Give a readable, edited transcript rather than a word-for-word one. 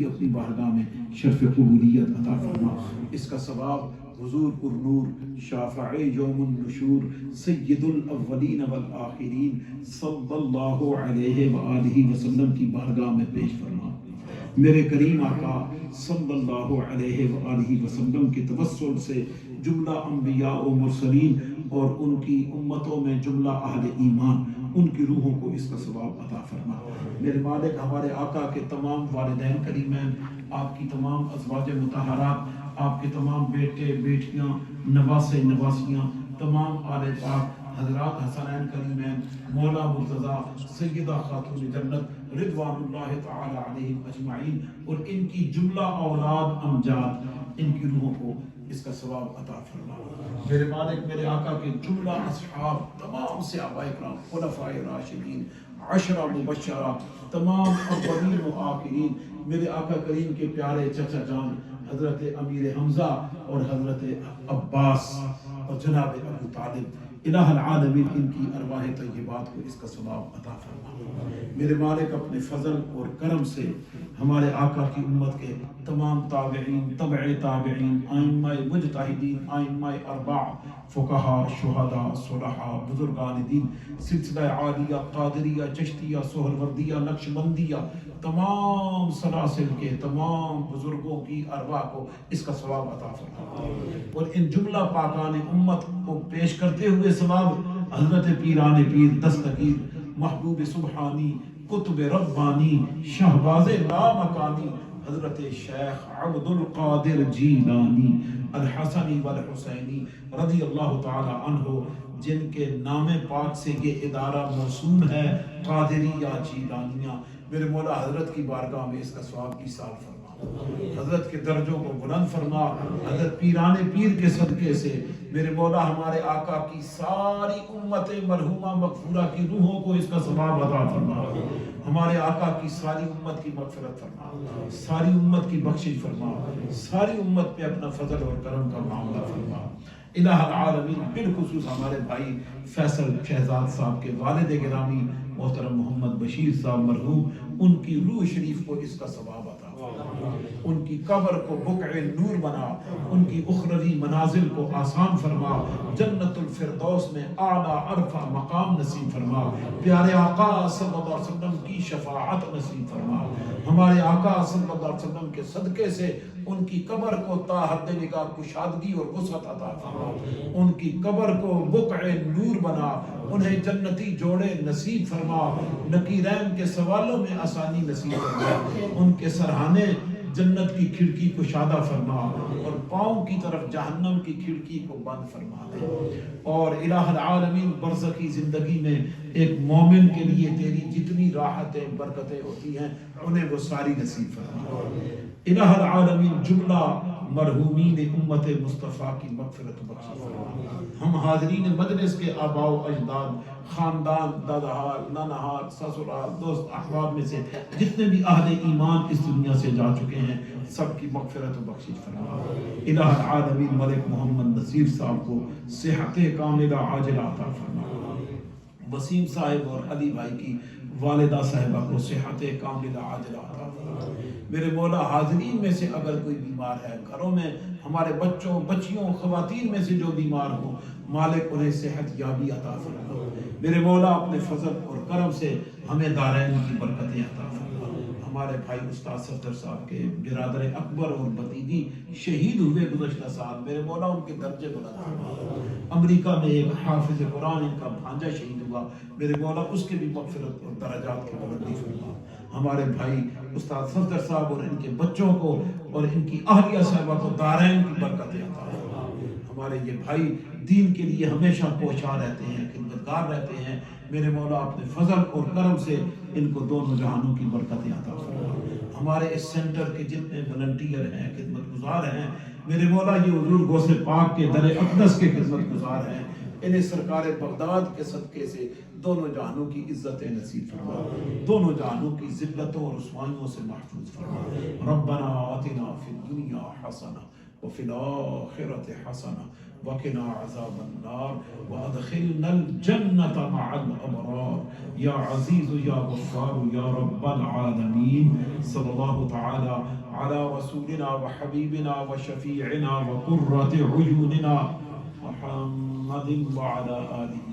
اپنی بارگاہ میں شرف قبولیت عطا فرما. اس کا ثواب حضور پر نور شافع یوم النشور سید الاولین والآخرین صلی اللہ علیہ وآلہ وسلم کی بارگاہ میں پیش فرما. میرے کریم آقا صلی اللہ علیہ وآلہ وسلم کے توسل سے جملہ انبیاء و مرسلین اور ان کی امتوں میں جملہ اہل ایمان ان کی روحوں کو اس کا ثواب عطا فرما. میرے مالک ہمارے آقا کے تمام والدین کریمین، آپ کی تمام ازواج مطہرات، آپ کے تمام بیٹے بیٹیاں، نواسے نواسیاں، تمام آل پاک حضرات حسنین کریمین، مولا مرتضی سیدہ خاتون جنت رضوان اللہ تعالی علیہم اجمعین اور ان کی جملہ اولاد امجاد ان کی روحوں کو اس کا ثواب عطا فرما. میرے مالک میرے آقا کے جملہ اصحاب، تمام صحابہ کرام، خلفاء راشدین، عشرہ مبشرہ، تمام اولین و آخرین، میرے آقا کریم کے پیارے چچا جان حضرت امیر حمزہ اور حضرت عباس اور جناب ابو طالب، الہ العالمین ان کی ارواح طیبات کو اس کا ثواب عطا فرما. میرے مالک اپنے فضل اور کرم سے ہمارے آقا کی امت کے تمام تابعین، تبع تابعین، ائمہ مجتہدین، ائمہ اربع، فقہاء، شہداء، صلحاء، بزرگان دین، سلسلہ عالیہ، قادریہ، چشتیہ، سہروردیہ، نقشبندیہ، تمام سلاسل کے تمام بزرگوں کی ارواح کو اس کا ثواب عطا فرما. اور ان جملہ پاکان امت کو پیش کرتے ہوئے ثواب حضرت پیران پیر دستگیر محبوب سبحانی قطب ربانی شہباز لامکانی حضرت شیخ عبد القادر جیلانی الحسنی والحسینی رضی اللہ تعالی عنہ، جن کے نام پاک سے یہ ادارہ موسوم ہے قادریہ جیلانیہ. میرے مولا حضرت کی بارگاہ میں اس کا ثواب ایصال فرما. حضرت کے درجوں کو بلند فرما. حضرت پیران پیر کے صدقے سے میرے مولا ہمارے آقا کی ساری امت مرحومہ مغفورہ کی روحوں کو اس کا ثواب عطا فرما. ہمارے آقا کی ساری امت کی مغفرت فرما، ساری امت کی بخشش فرما، ساری امت پہ اپنا فضل اور کرم کا معاملہ فرما. الہ العالمین بالخصوص ہمارے بھائی فیصل شہزاد صاحب کے والد گرامی محترم محمد بشیر صاحب مرحوم، ان کی روح شریف کو اس کا ثواب عطا فرما. ان کی قبر کو بقع نور بنا، ان کی اخروی منازل کو آسان فرما، جنت الفردوس میں اعلیٰ عرفہ مقام نصیب فرما. پیارے آقا صلی اللہ علیہ وسلم کی شفاعت نصیب فرما. ہمارے آقا صلی اللہ علیہ وسلم کے صدقے سے ان کی قبر کو تا حد نگاہ کشادگی اور وسعت عطا فرما. ان کی قبر کو بقع نور بنا، انہیں جنتی جوڑے نصیب فرما. نکیرین کے سوالوں میں آسانی نصیب فرما. ان کے سرہانے جنت کی کھڑکی کو شادہ فرما اور پاؤں کی طرف جہنم کی کھڑکی کو بند فرما دے. اور الہ العالمین برزخی زندگی میں ایک مومن کے لیے تیری جتنی راحتیں برکتیں ہوتی ہیں انہیں وہ ساری نصیب فرما. الہ العالمین جملہ مرحومین امت مصطفیٰ کی مغفرت بخش فرما. ہم حاضرین مجلس کے آباء و اجداد، خاندان، دادہال، نانہال، سسرال، دوست احباب میں سے جتنے بھی اہل ایمان اس دنیا سے جا چکے ہیں سب کی مغفرت و بخشش فرما. الہ العالمین ملک محمد نصیر صاحب کو صحت کاملہ عاجلہ عطا فرما. وسیم صاحب اور علی بھائی کی والدہ صاحبہ کو صحت کاملہ عاجلہ عطا فرما. میرے مولا حاضرین میں سے اگر کوئی بیمار ہے، گھروں میں ہمارے بچوں بچیوں خواتین میں سے جو بیمار ہوں، مالک انہیں صحت یابی عطا فرما. میرے مولا اپنے فضل اور کرم سے ہمیں دارین کی برکتیں عطا فرما. ہمارے بھائی استاد صفدر صاحب کے برادر اکبر اور بتیجی شہید ہوئے گزشتہ سال، میرے مولا ان کے درجے بلند فرما. امریکہ میں ایک حافظ قرآن ان کا بھانجا شہید ہوا، میرے مولا اس کے بھی مغفرت اور درجات کی بلندی فرما. ہمارے بھائی استاد صفدر صاحب اور ان کے بچوں کو اور ان کی اہلیہ صاحبہ کو دارین کی برکتیں عطا فرما. ہمارے یہ بھائی دین کے لیے ہمیشہ کوشاں رہتے ہیں، خدمتگار رہتے ہیں، میرے مولا اپنے فضل اور کرم سے ان کو دونوں جہانوں کی برکتیں عطا فرما. ہمارے اس سینٹر کے جتنے والنٹیئر ہیں، خدمت گزار ہیں، میرے مولا یہ حضور غوث پاک کے در اقدس کے خدمت گزار ہیں، انہیں سرکار بغداد کے صدقے سے دونوں جہانوں کی عزتیں نصیب فرما، دونوں جہانوں کی ذلتوں اور رسوائیوں سے محفوظ فرما. ربنا آتنا فی الدنیا حسنہ وفی الآخرۃ حسنہ وقنا عذاب النار وادخلنا الجنة مع الأبرار یا عزیز یا غفار یا رب العالمین. صلی اللہ تعالی علی رسولنا وحبیبنا وشفیعنا وقرة عیوننا محمد وعلى آله